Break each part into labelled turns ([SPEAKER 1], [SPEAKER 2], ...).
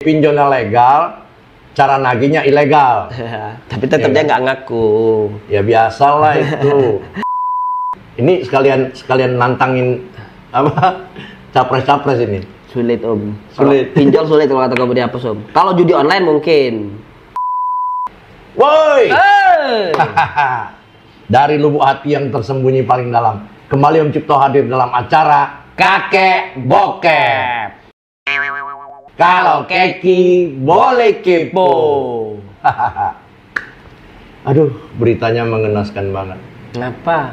[SPEAKER 1] Pinjolnya legal, cara nagihnya ilegal.
[SPEAKER 2] Tapi tetap dia nggak ngaku.
[SPEAKER 1] Ya biasalah itu. Ini sekalian nantangin apa? Capres-capres ini.
[SPEAKER 2] Sulit Om.
[SPEAKER 1] Sulit.
[SPEAKER 2] Pinjol sulit kalau kata kamu dihapus Om. Kalau judi online mungkin.
[SPEAKER 1] Woi. Dari lubuk hati yang tersembunyi paling dalam, kembali Om Cipto hadir dalam acara Kakek Bokep. Kalau keki boleh kepo. Aduh, beritanya mengenaskan banget.
[SPEAKER 2] Kenapa?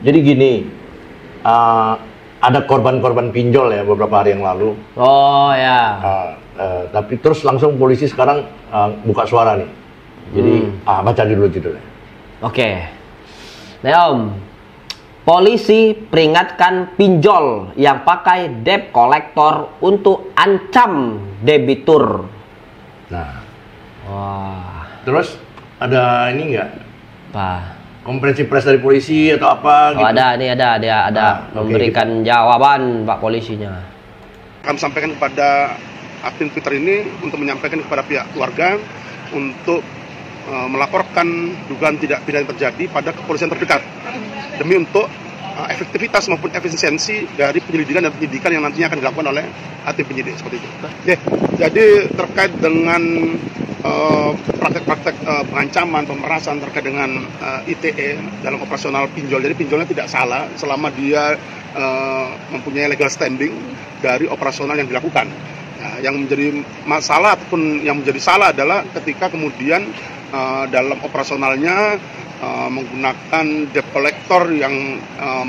[SPEAKER 1] Jadi gini, ada korban-korban pinjol ya beberapa hari yang lalu.
[SPEAKER 2] Oh ya.
[SPEAKER 1] Tapi terus langsung polisi sekarang buka suara nih. Jadi baca dulu judulnya.
[SPEAKER 2] Oke. Nah Om, polisi peringatkan pinjol yang pakai debt collector untuk ancam debitur.
[SPEAKER 1] Nah,
[SPEAKER 2] Wah.
[SPEAKER 1] terus ada ini enggak?
[SPEAKER 2] Apa?
[SPEAKER 1] Konferensi pers dari polisi atau apa?
[SPEAKER 2] Oh,
[SPEAKER 1] gitu?
[SPEAKER 2] ada, dia ada
[SPEAKER 1] Oke,
[SPEAKER 2] memberikan jawaban Pak polisinya.
[SPEAKER 3] Kami sampaikan kepada akun Twitter ini untuk menyampaikan kepada pihak keluarga untuk melaporkan dugaan tidak pidana terjadi pada kepolisian terdekat demi untuk efektivitas maupun efisiensi dari penyelidikan dan penyidikan yang nantinya akan dilakukan oleh tim penyidik seperti itu. Jadi terkait dengan praktek-praktek pengancaman, pemerasan terkait dengan ITE dalam operasional pinjol. Jadi pinjolnya tidak salah selama dia mempunyai legal standing dari operasional yang dilakukan. Nah, yang menjadi masalah ataupun yang menjadi salah adalah ketika kemudian dalam operasionalnya menggunakan debt collector yang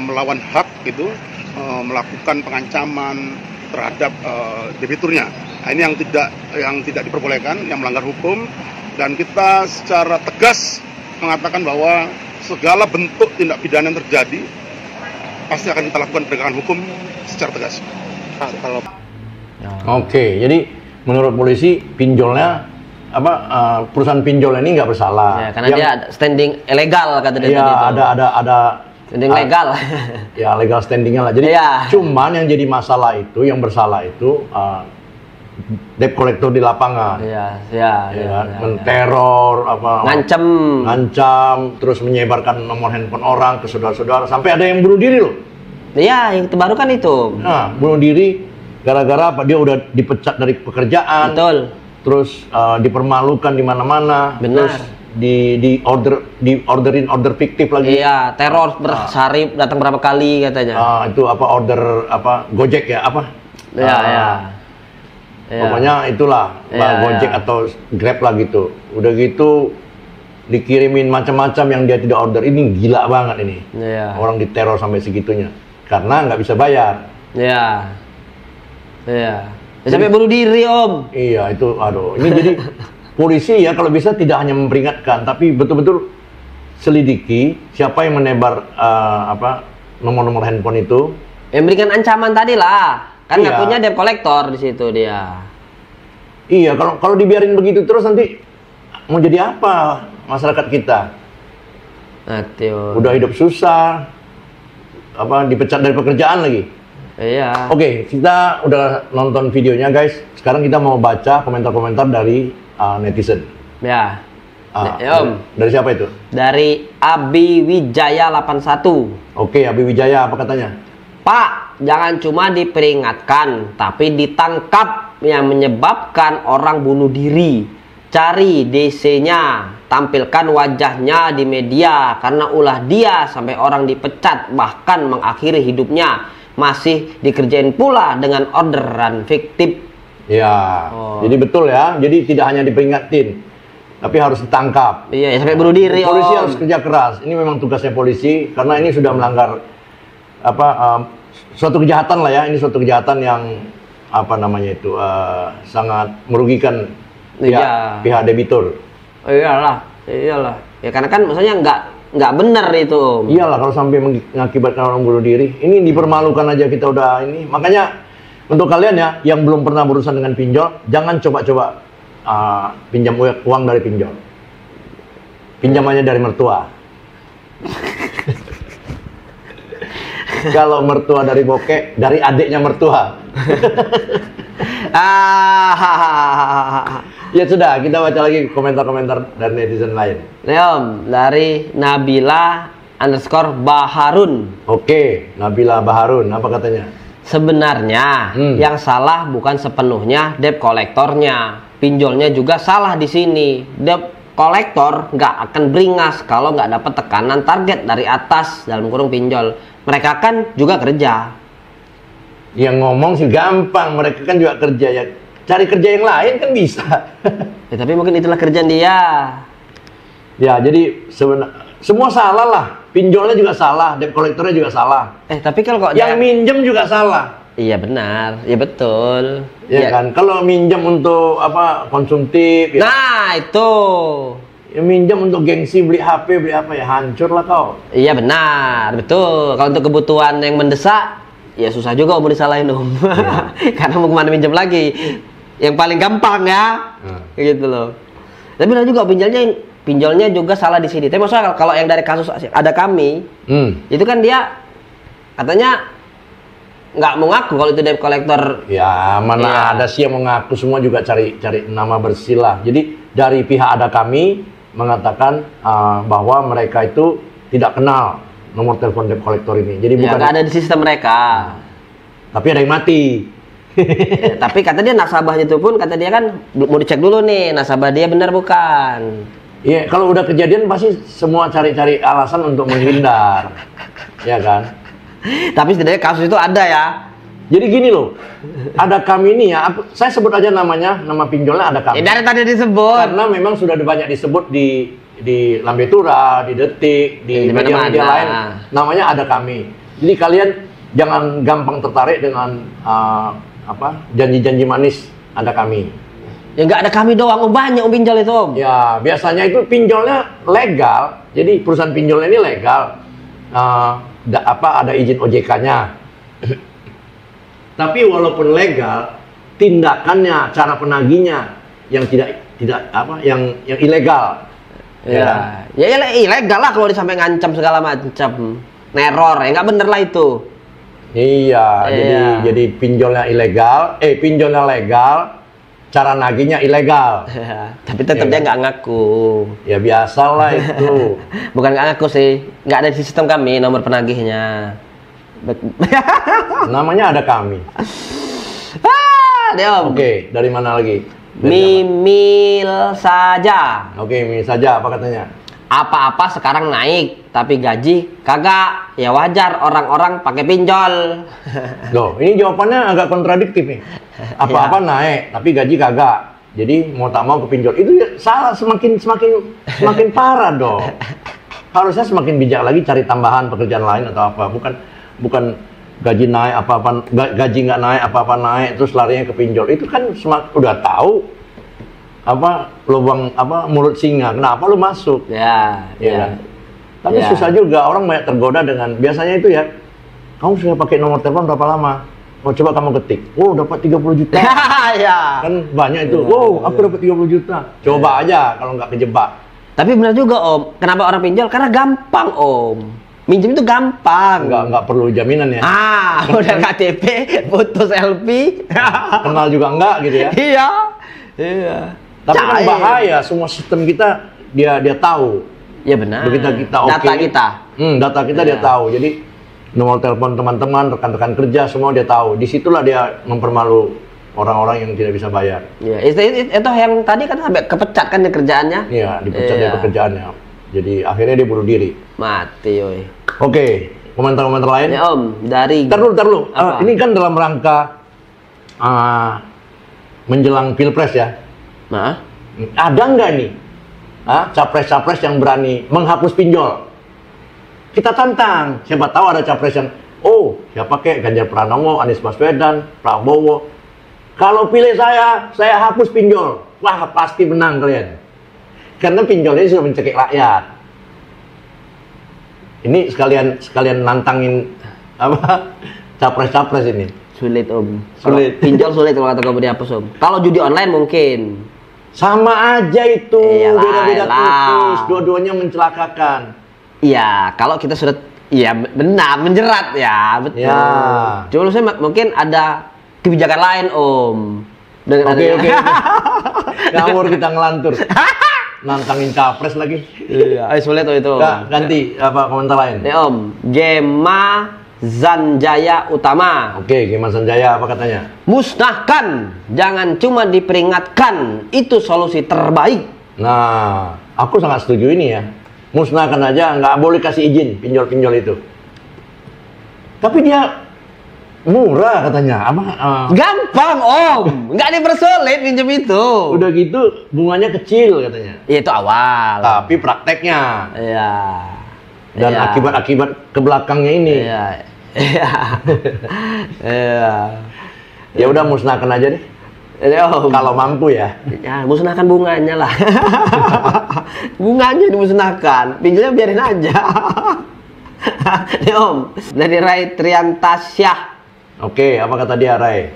[SPEAKER 3] melawan hak gitu, melakukan pengancaman terhadap debiturnya. Nah, ini yang tidak diperbolehkan, yang melanggar hukum, dan kita secara tegas mengatakan bahwa segala bentuk tindak pidana yang terjadi pasti akan kita lakukan penegakan hukum secara tegas. Kalau
[SPEAKER 1] Oke, jadi menurut polisi pinjolnya perusahaan pinjol ini nggak bersalah.
[SPEAKER 2] Ya, karena dia standing ilegal kata dia.
[SPEAKER 1] Iya,
[SPEAKER 2] tadi itu.
[SPEAKER 1] ada
[SPEAKER 2] Standing legal.
[SPEAKER 1] Ya, legal standingnya lah. Jadi cuman yang jadi masalah itu, yang bersalah itu debt collector di lapangan.
[SPEAKER 2] Iya.
[SPEAKER 1] Menteror, ngancam, terus menyebarkan nomor handphone orang ke saudara-saudara, sampai ada yang bunuh diri loh.
[SPEAKER 2] Iya, yang terbaru kan itu.
[SPEAKER 1] Nah, bunuh diri gara-gara dia udah dipecat dari pekerjaan.
[SPEAKER 2] Betul.
[SPEAKER 1] Terus dipermalukan di mana-mana.
[SPEAKER 2] Benar.
[SPEAKER 1] Terus order fiktif lagi.
[SPEAKER 2] Iya, teror bersarip datang berapa kali katanya.
[SPEAKER 1] Itu order Gojek ya
[SPEAKER 2] Iya.
[SPEAKER 1] Pokoknya itulah Gojek atau Grab lah gitu. Udah gitu dikirimin macam-macam yang dia tidak order. Ini gila banget ini.
[SPEAKER 2] Iya.
[SPEAKER 1] Orang diteror sampai segitunya karena nggak bisa bayar.
[SPEAKER 2] Iya. Sampai bunuh diri Om.
[SPEAKER 1] Iya, itu aduh. Ini jadi polisi ya kalau bisa tidak hanya memperingatkan, tapi betul-betul selidiki siapa yang menebar nomor-nomor handphone itu.
[SPEAKER 2] Yang memberikan ancaman tadi lah. Kan
[SPEAKER 1] Iya.
[SPEAKER 2] ngakunya debt collector di situ dia.
[SPEAKER 1] Iya, kalau dibiarin begitu terus nanti mau jadi apa masyarakat kita? Udah hidup susah, dipecat dari pekerjaan lagi.
[SPEAKER 2] Iya.
[SPEAKER 1] Oke, kita udah nonton videonya guys. Sekarang kita mau baca komentar-komentar dari netizen.
[SPEAKER 2] Ya. Om.
[SPEAKER 1] Dari siapa itu?
[SPEAKER 2] Dari Abi Wijaya 81.
[SPEAKER 1] Oke, Abi Wijaya apa katanya?
[SPEAKER 2] Pak, jangan cuma diperingatkan, tapi ditangkap yang menyebabkan orang bunuh diri. Cari DC-nya, tampilkan wajahnya di media, karena ulah dia sampai orang dipecat, bahkan mengakhiri hidupnya. Masih dikerjain pula dengan orderan fiktif.
[SPEAKER 1] Ya, jadi betul ya. Jadi tidak hanya diperingatin, tapi harus ditangkap.
[SPEAKER 2] Iya, sampai bunuh diri.
[SPEAKER 1] Polisi harus kerja keras. Ini memang tugasnya polisi karena ini sudah melanggar suatu kejahatan lah ya. Ini suatu kejahatan yang sangat merugikan pihak debitur.
[SPEAKER 2] Iyalah. Ya karena kan maksudnya nggak benar itu Om.
[SPEAKER 1] Iyalah, kalau sampai mengakibatkan orang bunuh diri, ini dipermalukan aja kita udah ini. Makanya untuk kalian ya yang belum pernah berurusan dengan pinjol, jangan coba-coba pinjam uang dari pinjol. Pinjamannya dari mertua. Kalau mertua dari bokeh, dari adiknya mertua. Ya sudah, kita baca lagi komentar-komentar dari netizen lain.
[SPEAKER 2] Nih Om, dari Nabila_Baharun.
[SPEAKER 1] Oke, Nabila Baharun, apa katanya?
[SPEAKER 2] Sebenarnya yang salah bukan sepenuhnya debt kolektornya, pinjolnya juga salah di sini. Debt kolektor nggak akan beringas kalau nggak dapat tekanan target dari atas dalam kurung pinjol. Mereka kan juga kerja.
[SPEAKER 1] Yang ngomong sih gampang, mereka kan juga kerja ya. Cari kerja yang lain kan bisa.
[SPEAKER 2] Ya, tapi mungkin itulah kerjaan dia.
[SPEAKER 1] Ya, jadi semua salah lah. Pinjolnya juga salah, debt kolektornya juga salah.
[SPEAKER 2] Tapi kalau kok
[SPEAKER 1] yang minjem juga salah.
[SPEAKER 2] Iya benar, ya betul.
[SPEAKER 1] Ya, kan, kalau minjem untuk apa konsumtif. Ya.
[SPEAKER 2] Nah itu.
[SPEAKER 1] Ya minjem untuk gengsi beli HP, beli apa ya hancur lah kau.
[SPEAKER 2] Iya benar, betul. Kalau untuk kebutuhan yang mendesak, ya susah juga mau disalahin Om. Ya. Karena mau kemana minjem lagi. Yang paling gampang ya, gitu loh. Tapi benar juga pinjolnya juga salah di sini. Tapi maksudnya kalau yang dari kasus ada kami, itu kan dia katanya nggak mau ngaku kalau itu debt collector.
[SPEAKER 1] Ya mana ada sih yang mengaku, semua juga cari nama bersih lah. Jadi dari pihak ada kami mengatakan bahwa mereka itu tidak kenal nomor telepon debt collector ini. Jadi bukan
[SPEAKER 2] nggak ada di sistem mereka.
[SPEAKER 1] Tapi ada yang mati.
[SPEAKER 2] Tapi kata dia nasabahnya itu pun kata dia kan mau dicek dulu nih nasabah dia benar bukan.
[SPEAKER 1] Iya, kalau udah kejadian pasti semua cari-cari alasan untuk menghindar. Ya kan?
[SPEAKER 2] Tapi setidaknya kasus itu ada ya.
[SPEAKER 1] Jadi gini loh, ada kami ini ya, saya sebut aja namanya, nama pinjolnya ada kami.
[SPEAKER 2] Dari tadi disebut.
[SPEAKER 1] Karena memang sudah banyak disebut di Lambe Tura, di Detik, di media-media lain, namanya ada kami. Jadi kalian jangan gampang tertarik dengan janji-janji manis, ada kami.
[SPEAKER 2] Ya nggak ada kami doang, banyak pinjol itu Om.
[SPEAKER 1] Ya biasanya itu pinjolnya legal, jadi perusahaan pinjolnya ini legal, ada izin OJK-nya. Tapi walaupun legal, tindakannya, cara penagihnya yang yang ilegal.
[SPEAKER 2] Ya ilegal lah kalau disampai ngancam segala macam, neror, ya nggak bener lah itu.
[SPEAKER 1] Iya, jadi pinjolnya legal, cara nagihnya ilegal.
[SPEAKER 2] Tapi tetap dia nggak ngaku.
[SPEAKER 1] Ya biasalah itu.
[SPEAKER 2] Bukan nggak ngaku sih, nggak ada di sistem kami nomor penagihnya.
[SPEAKER 1] Namanya ada kami. Oke, dari mana lagi?
[SPEAKER 2] Mimil saja.
[SPEAKER 1] Oke, mimil saja. Apa katanya?
[SPEAKER 2] Apa-apa sekarang naik, tapi gaji kagak. Ya wajar orang-orang pakai pinjol.
[SPEAKER 1] Loh, ini jawabannya agak kontradiktif nih. Apa-apa naik, tapi gaji kagak. Jadi mau tak mau ke pinjol. Itu ya salah, semakin parah dong. Harusnya semakin bijak lagi cari tambahan pekerjaan lain atau apa. Bukan gaji naik gaji nggak naik apa-apa naik terus larinya ke pinjol. Itu kan udah tahu lubang mulut singa, kenapa lu masuk? Ya. Kan? Tapi susah juga, orang banyak tergoda dengan biasanya itu ya. Kamu sudah pakai nomor telepon berapa lama? Oh, coba kamu ketik. Oh, dapat 30 juta.
[SPEAKER 2] Ya.
[SPEAKER 1] Kan banyak itu. Wow, aku dapat 30 juta. Coba aja kalau nggak kejebak.
[SPEAKER 2] Tapi benar juga Om, kenapa orang pinjol? Karena gampang Om. Minjem itu gampang.
[SPEAKER 1] Nggak perlu jaminan ya.
[SPEAKER 2] Udah KTP, foto selfie.
[SPEAKER 1] Kenal juga enggak gitu ya.
[SPEAKER 2] Iya.
[SPEAKER 1] Tapi kan bahaya, semua sistem kita dia tahu.
[SPEAKER 2] Ya benar.
[SPEAKER 1] Begitu kita
[SPEAKER 2] data kita.
[SPEAKER 1] Data kita dia tahu. Jadi nomor telepon teman-teman, rekan-rekan kerja semua dia tahu. Disitulah dia mempermalu orang-orang yang tidak bisa bayar.
[SPEAKER 2] Iya, itu yang tadi kan sampai kepecat kan di kerjaannya.
[SPEAKER 1] Iya, dipecat dari pekerjaannya. Jadi akhirnya dia bunuh diri.
[SPEAKER 2] Mati, yoi.
[SPEAKER 1] Oke, komentar-komentar lain.
[SPEAKER 2] Ya Om, dari.
[SPEAKER 1] Ntar dulu. Ini kan dalam rangka menjelang pilpres ya.
[SPEAKER 2] Nah,
[SPEAKER 1] ada nggak nih capres-capres yang berani menghapus pinjol? Kita tantang. Siapa tahu ada capres yang, siapa kayak Ganjar Pranowo, Anies Baswedan, Prabowo. Kalau pilih saya hapus pinjol. Wah, pasti menang kalian. Karena pinjolnya sudah mencekik rakyat. Ini sekalian nantangin capres-capres ini.
[SPEAKER 2] Sulit Om.
[SPEAKER 1] Sulit.
[SPEAKER 2] Pinjol sulit kalau kata kamu dihapus Om. Kalau judi online mungkin.
[SPEAKER 1] Sama aja itu, beda-beda tipis, dua-duanya mencelakakan.
[SPEAKER 2] Iya, kalau kita sudah, benar menjerat ya, betul.
[SPEAKER 1] Ya.
[SPEAKER 2] Cuma saya mungkin ada kebijakan lain Om. Dengan
[SPEAKER 1] Oke,
[SPEAKER 2] adanya-
[SPEAKER 1] oke. Ngawur kita ngelantur. Nantangin capres lagi.
[SPEAKER 2] Iya, ayo sulit itu.
[SPEAKER 1] Nggak, ganti apa komentar lain.
[SPEAKER 2] Nih Om, Gema Zanjaya Utama.
[SPEAKER 1] Oke, Gema Sanjaya apa katanya?
[SPEAKER 2] Musnahkan, jangan cuma diperingatkan. Itu solusi terbaik.
[SPEAKER 1] Nah, aku sangat setuju ini ya. Musnahkan aja, nggak boleh kasih izin pinjol-pinjol itu. Tapi dia murah katanya. Apa?
[SPEAKER 2] Gampang Om, nggak dipersulit pinjam itu.
[SPEAKER 1] Udah gitu bunganya kecil katanya.
[SPEAKER 2] Ya, itu awal.
[SPEAKER 1] Tapi prakteknya
[SPEAKER 2] Iya.
[SPEAKER 1] dan
[SPEAKER 2] Iya.
[SPEAKER 1] akibat-akibat ke belakangnya ini.
[SPEAKER 2] Iya. Iya. Iya.
[SPEAKER 1] Ya udah musnahkan aja deh.
[SPEAKER 2] Iya, Om.
[SPEAKER 1] Kalau mampu ya.
[SPEAKER 2] Ya, musnahkan bunganya lah. Bunganya dimusnahkan, pinjolnya biarin aja. Nih Om, dari Rai Triantasyah.
[SPEAKER 1] Oke, apa kata dia Ray?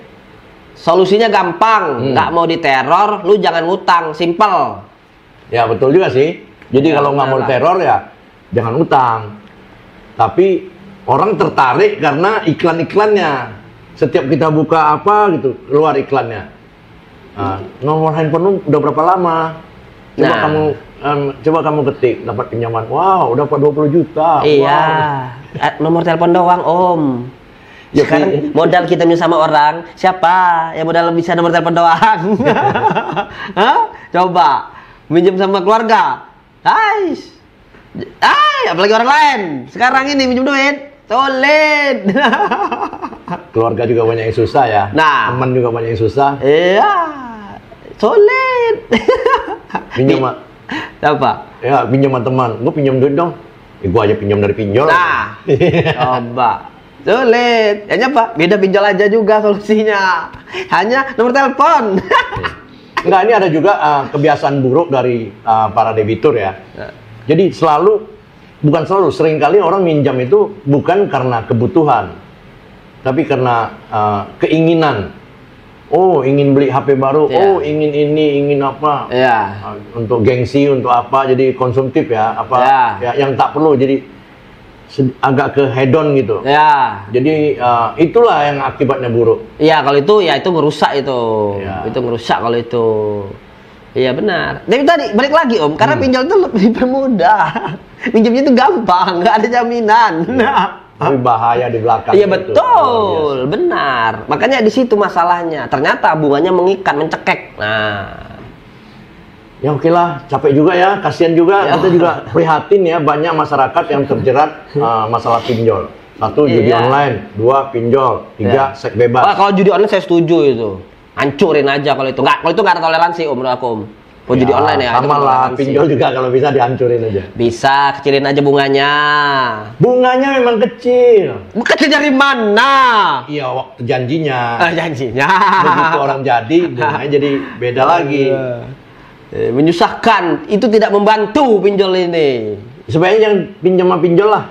[SPEAKER 2] Solusinya gampang, nggak mau diteror, lu jangan ngutang, simple.
[SPEAKER 1] Ya betul juga sih. Jadi
[SPEAKER 2] Ya,
[SPEAKER 1] kalau nggak mau
[SPEAKER 2] benar lah.
[SPEAKER 1] teror ya jangan utang. Tapi orang tertarik karena iklan-iklannya. Setiap kita buka apa gitu keluar iklannya. Nah, nomor handphone lu udah berapa lama? Coba
[SPEAKER 2] Nah.
[SPEAKER 1] coba kamu ketik dapat pinjaman. Wow, dapat 20 juta.
[SPEAKER 2] Iya,
[SPEAKER 1] Wow.
[SPEAKER 2] nomor telepon doang Om.
[SPEAKER 1] Ya,
[SPEAKER 2] Sekarang modal kita minjem sama orang, siapa yang modal bisa nomor telepon doang? Hah? Coba minjem sama keluarga, guys. Apalagi orang lain. Sekarang ini minjem duit, sulit.
[SPEAKER 1] Keluarga juga banyak yang susah ya.
[SPEAKER 2] Nah.
[SPEAKER 1] Teman juga banyak yang susah.
[SPEAKER 2] Iya, sulit.
[SPEAKER 1] Pinjam
[SPEAKER 2] Apa?
[SPEAKER 1] ya pinjam sama teman. Gue pinjam duit dong. Ya, gue aja pinjam dari pinjol.
[SPEAKER 2] Nah, coba. Sulit. Hanya Pak, beda pinjol aja juga solusinya. Hanya nomor telepon.
[SPEAKER 1] Enggak, ini ada juga kebiasaan buruk dari para debitur ya. Jadi bukan selalu, seringkali orang minjam itu bukan karena kebutuhan, tapi karena keinginan. Oh, ingin beli HP baru.
[SPEAKER 2] Iya.
[SPEAKER 1] Oh, ingin ini, ingin apa?
[SPEAKER 2] Iya.
[SPEAKER 1] Untuk gengsi, untuk apa? Jadi konsumtif ya. Apa?
[SPEAKER 2] Iya.
[SPEAKER 1] Ya, yang tak perlu. Jadi agak ke hedon gitu.
[SPEAKER 2] Ya.
[SPEAKER 1] Jadi itulah yang akibatnya buruk.
[SPEAKER 2] Iya, kalau itu ya itu ngerusak itu.
[SPEAKER 1] Ya.
[SPEAKER 2] Itu ngerusak kalau itu. Iya benar. Tapi tadi balik lagi Om, karena pinjol itu lebih dipermudah. Pinjamnya itu gampang, nggak ada jaminan.
[SPEAKER 1] Tapi bahaya di belakang.
[SPEAKER 2] Iya
[SPEAKER 1] itu.
[SPEAKER 2] betul, benar. Makanya di situ masalahnya. Ternyata bunganya mengikat, mencekek. Nah,
[SPEAKER 1] Ya oke lah, capek juga ya, kasihan juga.
[SPEAKER 2] Ya.
[SPEAKER 1] Kita juga prihatin ya, banyak masyarakat yang terjerat masalah pinjol. Satu, judi
[SPEAKER 2] Iya.
[SPEAKER 1] online. Dua, pinjol. Tiga,
[SPEAKER 2] Iya.
[SPEAKER 1] seks bebas.
[SPEAKER 2] Wah, kalau judi online saya setuju itu. Hancurin aja kalau itu. Kalau itu nggak ada toleransi Om, menurut aku Om. Kalau judi online ya.
[SPEAKER 1] Sama
[SPEAKER 2] itu
[SPEAKER 1] lah,
[SPEAKER 2] toleransi.
[SPEAKER 1] pinjol juga kalau bisa dihancurin aja.
[SPEAKER 2] Bisa, kecilin aja bunganya.
[SPEAKER 1] Bunganya memang kecil.
[SPEAKER 2] Kecil dari mana?
[SPEAKER 1] Iya, waktu janjinya.
[SPEAKER 2] Janjinya.
[SPEAKER 1] Begitu orang jadi, bunganya jadi beda lagi.
[SPEAKER 2] Menyusahkan, itu tidak membantu pinjol ini.
[SPEAKER 1] Sebenarnya yang pinjam sama pinjol lah.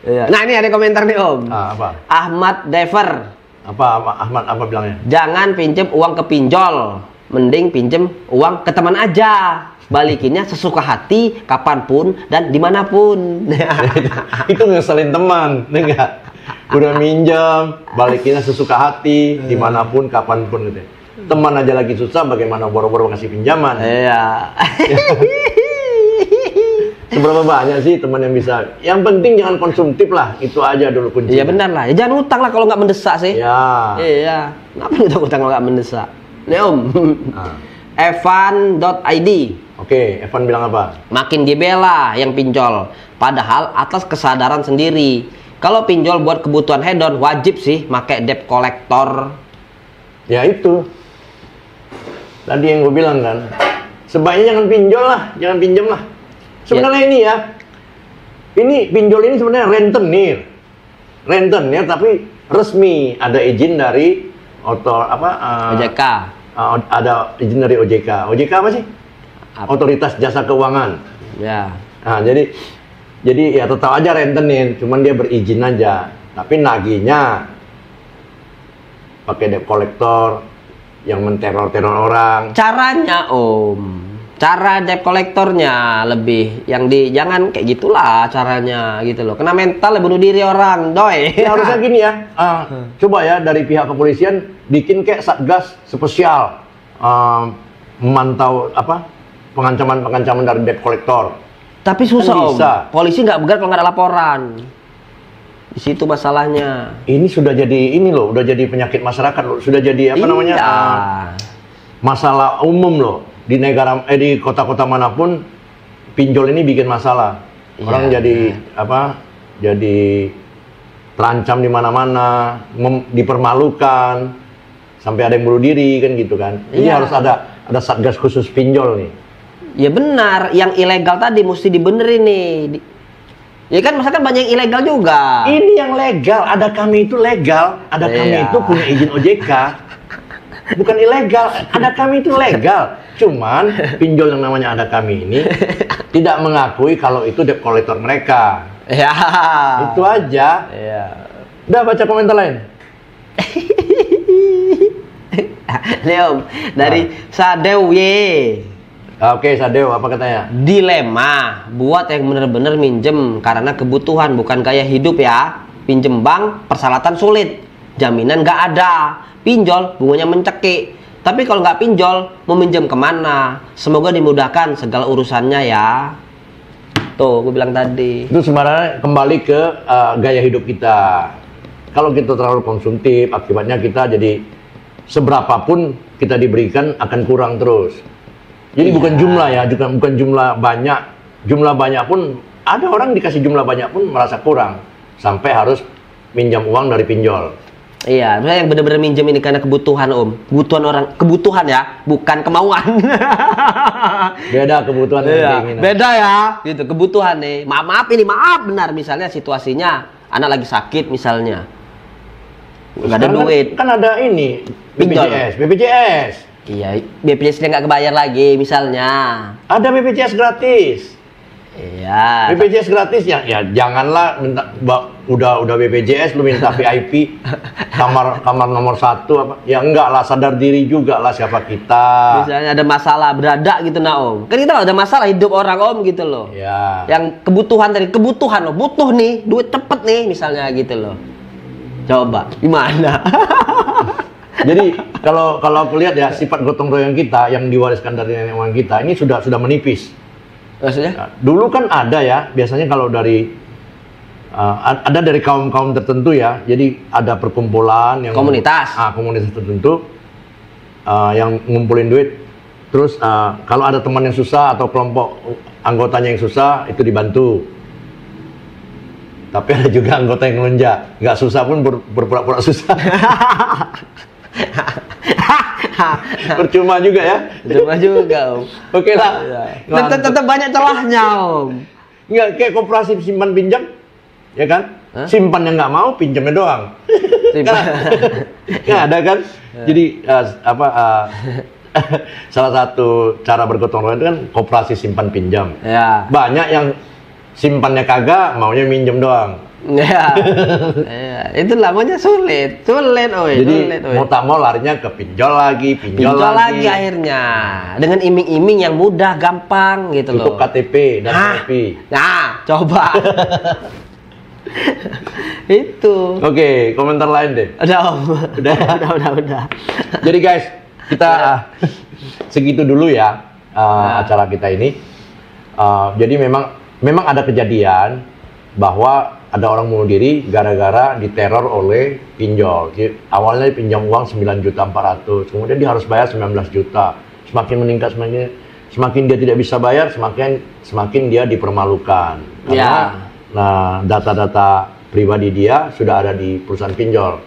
[SPEAKER 2] Nah ini ada komentar nih Om.
[SPEAKER 1] Apa?
[SPEAKER 2] Ahmad Dever,
[SPEAKER 1] Ahmad apa bilangnya?
[SPEAKER 2] jangan pinjem uang ke pinjol, mending pinjem uang ke teman aja. Balikinnya sesuka hati, kapanpun dan dimanapun.
[SPEAKER 1] Itu ngeselin teman, enggak? Udah minjem, balikinnya sesuka hati, dimanapun, kapanpun gitu. Teman aja lagi susah, bagaimana boro-boro kasih pinjaman?
[SPEAKER 2] Iya.
[SPEAKER 1] Seberapa banyak sih teman yang bisa? Yang penting jangan konsumtif lah, itu aja dulu kuncinya.
[SPEAKER 2] Iya benar lah. Ya, jangan utang lah kalau nggak mendesak sih.
[SPEAKER 1] Ya.
[SPEAKER 2] Iya. Kenapa utang kalau nggak mendesak? Nih Om.
[SPEAKER 1] Nah.
[SPEAKER 2] Evan.id.
[SPEAKER 1] Oke, Evan bilang apa?
[SPEAKER 2] Makin dibela yang pinjol, padahal atas kesadaran sendiri. Kalau pinjol buat kebutuhan hedon, wajib sih pakai debt collector.
[SPEAKER 1] Ya itu. Tadi yang gue bilang kan, sebaiknya jangan pinjol lah, jangan pinjam lah. Sebenarnya ini ya, ini pinjol ini sebenarnya rentenir tapi resmi, ada izin dari
[SPEAKER 2] OJK.
[SPEAKER 1] Ada izin dari OJK. OJK apa sih?
[SPEAKER 2] Apa?
[SPEAKER 1] Otoritas Jasa Keuangan.
[SPEAKER 2] Ya.
[SPEAKER 1] Nah, jadi ya tetap aja rentenir, cuman dia berizin aja. Tapi nagihnya pakai debt collector yang menteror-teror orang.
[SPEAKER 2] Caranya Om, cara debt kolektornya lebih yang jangan kayak gitulah caranya gitu loh. Kena mental bunuh diri orang, doi.
[SPEAKER 1] Ya, harusnya gini ya. Coba ya dari pihak kepolisian bikin kayak satgas spesial memantau pengancaman dari debt kolektor.
[SPEAKER 2] Tapi susah
[SPEAKER 1] Kan
[SPEAKER 2] Om.
[SPEAKER 1] bisa.
[SPEAKER 2] Polisi nggak bergerak kalau nggak ada laporan. Di situ masalahnya.
[SPEAKER 1] Ini sudah jadi udah jadi penyakit masyarakat loh. Sudah jadi namanya masalah umum loh. Di negara di kota-kota manapun pinjol ini bikin masalah. Orang jadi jadi terancam di mana-mana, dipermalukan, sampai ada yang bunuh diri kan gitu kan. Ini harus ada satgas khusus pinjol nih.
[SPEAKER 2] Ya benar, yang ilegal tadi mesti dibenerin nih. Ya kan masa kan banyak yang ilegal juga.
[SPEAKER 1] Ini yang legal, ada kami itu legal, ada kami itu punya izin OJK. Bukan ilegal, ada kami itu legal. Cuman pinjol yang namanya ada kami ini tidak mengakui kalau itu debt collector mereka.
[SPEAKER 2] Ya.
[SPEAKER 1] Itu aja.
[SPEAKER 2] Ya.
[SPEAKER 1] Udah baca komentar lain.
[SPEAKER 2] Nih Om, dari Sadew Y.
[SPEAKER 1] Oke, Sadew, apa katanya?
[SPEAKER 2] Dilema buat yang bener-bener minjem karena kebutuhan bukan gaya hidup ya. Pinjem bank persyaratan sulit, jaminan nggak ada. Pinjol bunganya mencekik. Tapi kalau nggak pinjol mau minjem kemana? Semoga dimudahkan segala urusannya ya. Tuh gue bilang tadi.
[SPEAKER 1] Itu sebenarnya kembali ke gaya hidup kita. Kalau kita terlalu konsumtif, akibatnya kita jadi seberapapun kita diberikan akan kurang terus. Jadi bukan jumlah ya, bukan jumlah banyak. Jumlah banyak pun ada orang dikasih jumlah banyak pun merasa kurang sampai harus minjam uang dari pinjol.
[SPEAKER 2] Iya, yang benar-benar minjem ini karena kebutuhan Om. Kebutuhan ya, bukan kemauan.
[SPEAKER 1] Beda kebutuhan dan keinginan.
[SPEAKER 2] Beda ya, gitu kebutuhan nih. Maaf benar misalnya situasinya anak lagi sakit misalnya. Nggak ada duit.
[SPEAKER 1] Kan ada ini
[SPEAKER 2] Pinjol.
[SPEAKER 1] BPJS.
[SPEAKER 2] Iya, BPJS dia nggak kebayar lagi misalnya.
[SPEAKER 1] Ada BPJS gratis.
[SPEAKER 2] Iya.
[SPEAKER 1] BPJS gratis ya janganlah minta udah BPJS lu minta VIP kamar nomor 1 apa. Ya enggak lah, sadar diri juga lah siapa kita.
[SPEAKER 2] Misalnya ada masalah berada gitu nah Om. Kan kita ada masalah hidup orang Om gitu loh.
[SPEAKER 1] Ya.
[SPEAKER 2] Yang kebutuhan loh, butuh nih, duit cepet nih misalnya gitu loh. Coba gimana?
[SPEAKER 1] Jadi kalau aku lihat ya sifat gotong royong kita yang diwariskan dari nenek moyang kita ini sudah menipis.
[SPEAKER 2] Maksudnya?
[SPEAKER 1] Nah, dulu kan ada ya, biasanya kalau dari ada dari kaum tertentu ya, jadi ada perkumpulan yang
[SPEAKER 2] komunitas
[SPEAKER 1] tertentu yang ngumpulin duit, terus kalau ada teman yang susah atau kelompok anggotanya yang susah itu dibantu. Tapi ada juga anggota yang ngelunjak, nggak susah pun berpura-pura susah. Percuma juga ya.
[SPEAKER 2] Percuma juga Om.
[SPEAKER 1] Oke lah.
[SPEAKER 2] Tetap banyak celahnya Om.
[SPEAKER 1] Nggak kayak koperasi simpan pinjam, ya kan? Simpan yang nggak mau, pinjamnya doang. Nggak ada kan? Jadi salah satu cara bergotong royong itu kan koperasi simpan pinjam.
[SPEAKER 2] Ya.
[SPEAKER 1] Banyak yang simpannya kagak, maunya minjem doang.
[SPEAKER 2] Ya. Itu namanya sulit.
[SPEAKER 1] Jadi mau tak mau larinya ke pinjol lagi
[SPEAKER 2] akhirnya. Dengan iming-iming yang mudah, gampang gitu loh.
[SPEAKER 1] Cukup KTP dan selfie.
[SPEAKER 2] Nah, coba. Itu.
[SPEAKER 1] Oke, komentar lain deh.
[SPEAKER 2] Udah.
[SPEAKER 1] Jadi guys, kita segitu dulu ya acara kita ini. Jadi memang ada kejadian bahwa ada orang bunuh diri gara-gara diteror oleh pinjol. Jadi, awalnya pinjam uang 9.400.000, kemudian dia harus bayar 19 juta. Semakin meningkat, semakin dia tidak bisa bayar, semakin dia dipermalukan. Karena data-data pribadi dia sudah ada di perusahaan pinjol.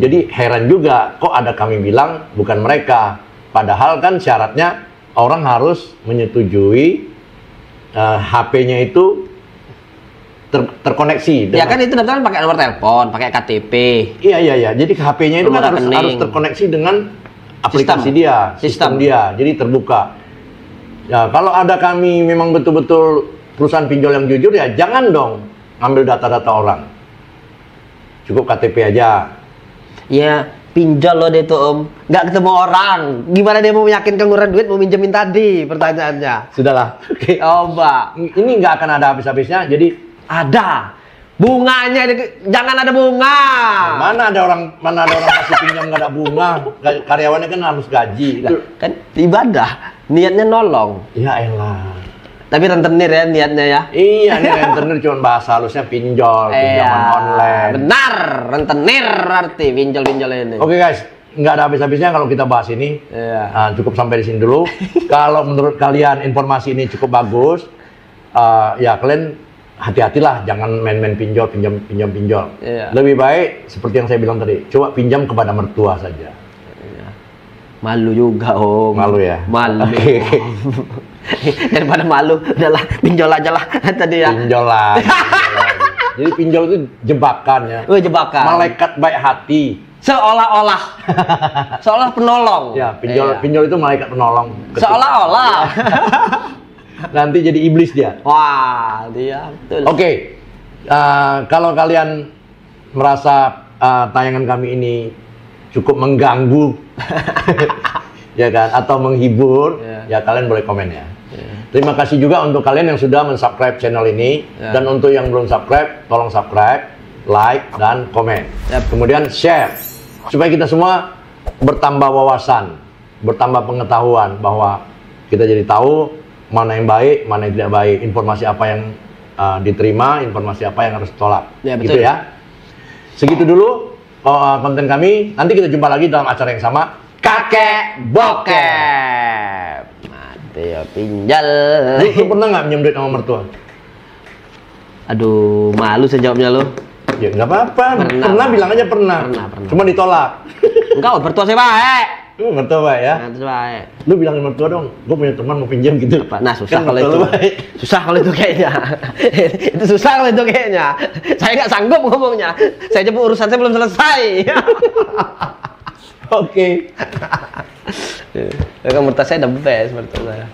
[SPEAKER 1] Jadi heran juga, kok ada kami bilang bukan mereka. Padahal kan syaratnya orang harus menyetujui HP-nya itu terkoneksi.
[SPEAKER 2] Ya kan itu daftaran pakai nomor telepon, pakai KTP.
[SPEAKER 1] Iya. Jadi HP-nya itu kan harus terkoneksi dengan aplikasi sistem dia. Jadi terbuka. Ya, kalau ada kami memang betul-betul perusahaan pinjol yang jujur ya jangan dong ngambil data-data orang. Cukup KTP aja.
[SPEAKER 2] Ya, pinjol loh dia tuh Om, nggak ketemu orang. Gimana dia mau meyakinkan ngeluarin duit mau minjemin tadi? Pertanyaannya.
[SPEAKER 1] Sudahlah. Oke.
[SPEAKER 2] Coba.
[SPEAKER 1] Ini nggak akan ada habis-habisnya. Jadi
[SPEAKER 2] Ada bunganya, jangan ada bunga.
[SPEAKER 1] mana ada orang kasih pinjam nggak ada bunga. Karyawannya kan harus gaji.
[SPEAKER 2] Lah, kan ibadah, niatnya nolong.
[SPEAKER 1] Ya elah.
[SPEAKER 2] Tapi rentenir ya niatnya ya.
[SPEAKER 1] Iya, nih rentenir cuma bahasa halusnya pinjol, pinjaman online.
[SPEAKER 2] Benar, rentenir arti pinjol-pinjol ini.
[SPEAKER 1] Oke guys, nggak ada habis-habisnya kalau kita bahas ini.
[SPEAKER 2] Iya.
[SPEAKER 1] Cukup sampai di sini dulu. Kalau menurut kalian informasi ini cukup bagus, ya kalian hati-hatilah, jangan main-main pinjol.
[SPEAKER 2] Iya.
[SPEAKER 1] Lebih baik seperti yang saya bilang tadi, coba pinjam kepada mertua saja.
[SPEAKER 2] Malu juga Om.
[SPEAKER 1] Malu ya?
[SPEAKER 2] Malu.
[SPEAKER 1] Oke.
[SPEAKER 2] Daripada malu, udahlah pinjol aja lah tadi ya.
[SPEAKER 1] Pinjol lah. Jadi pinjol itu jebakan ya.
[SPEAKER 2] Oh, jebakan.
[SPEAKER 1] Malaikat baik hati.
[SPEAKER 2] Seolah-olah. Seolah penolong.
[SPEAKER 1] Ya,
[SPEAKER 2] Iya.
[SPEAKER 1] pinjol itu malaikat penolong.
[SPEAKER 2] Seolah-olah.
[SPEAKER 1] Nanti jadi iblis dia.
[SPEAKER 2] Wah, dia betul.
[SPEAKER 1] Oke. Kalau kalian merasa tayangan kami ini cukup mengganggu, ya kan, atau menghibur, ya kalian boleh komen ya. Terima kasih juga untuk kalian yang sudah mensubscribe channel ini, dan untuk yang belum subscribe, tolong subscribe, like, dan komen. Kemudian share, supaya kita semua bertambah wawasan, bertambah pengetahuan bahwa kita jadi tahu mana yang baik, mana yang tidak baik, informasi apa yang diterima, informasi apa yang harus ditolak.
[SPEAKER 2] Ya, betul.
[SPEAKER 1] Gitu ya. Segitu dulu konten kami. Nanti kita jumpa lagi dalam acara yang sama. Kakek Bokep.
[SPEAKER 2] Mati ya pinjal.
[SPEAKER 1] Lu pernah nggak minjem duit sama mertua?
[SPEAKER 2] Aduh, malu saya jawabnya lo.
[SPEAKER 1] Ya nggak apa-apa.
[SPEAKER 2] Pernah.
[SPEAKER 1] Bilang aja pernah.
[SPEAKER 2] Pernah.
[SPEAKER 1] Cuma ditolak.
[SPEAKER 2] Enggak, bertua saya baik.
[SPEAKER 1] Mertua baik ya.
[SPEAKER 2] Nah, terus baik.
[SPEAKER 1] Lu bilangin mertua dong, gue punya teman mau pinjam gitu.
[SPEAKER 2] Apa? Nah, susah
[SPEAKER 1] Kan
[SPEAKER 2] kalau
[SPEAKER 1] mertua
[SPEAKER 2] itu.
[SPEAKER 1] lu baik.
[SPEAKER 2] Susah kalau itu kayaknya. Itu susah kalau itu kayaknya. Saya nggak sanggup ngomongnya. Saya aja urusan saya belum selesai.
[SPEAKER 1] Oke.
[SPEAKER 2] Mertua saya the best, mertua saya.